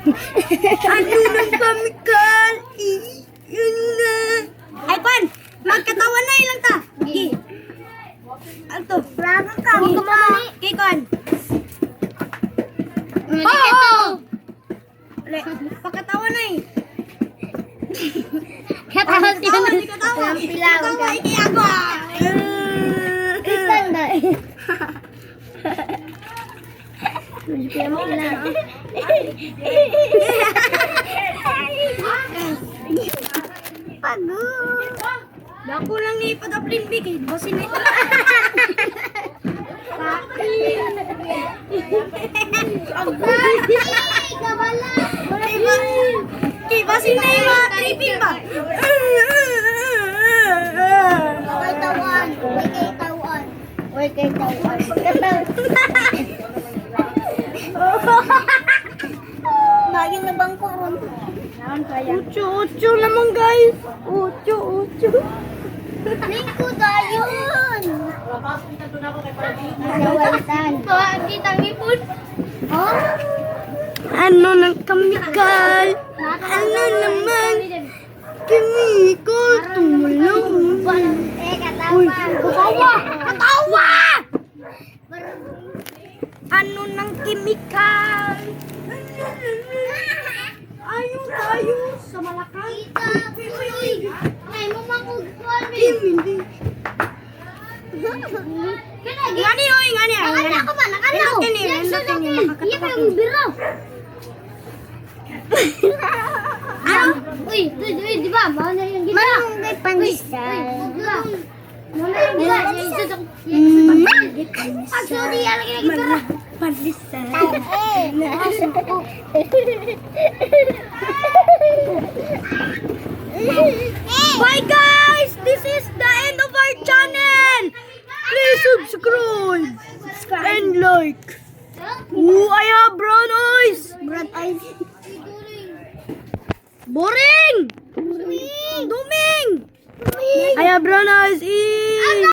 Ano ng chemical? Yun na. Ay, Pan! Magkatawan na ilang ta. Gi. Alto. Raga ka. Kikon. Oo! Pakatawa na eh. Katawa. Katawa. Iki ako. Tanda. Kaya mo ilan. Pagod. Dako lang ni padaplin bigay. Basin na ito. Basin na yung mga tripping ba? Kay tawan. Uy, kay tawan. Bagay na bang koron? Ucho naman guys. Ucho. Lingko dayon. Nawalan. Kita ngipon. Oh? Ano ng chemical? Ano naman? Chemical. Tumulong. Katawa! Ano ng chemical? Ayaw tayo sa Malacang. Ay, mo makukuha mi. Hindi. Ngani. Nakala ko ba? Nakala ko. Kini, Yan sa kini, akin. makakatawa Yan ko. yung biro. Ano? Uy, di ba? Mahal na yung gita. Malunggay pandesal. Mahal na yung gita. Ah, sorry. Alagay na gita. Pandesal. Bye guys! This is the end of our channel! Please subscribe and like. Ooh, I have brown eyes! Brown eyes. Boring! Duming! I have brown eyes!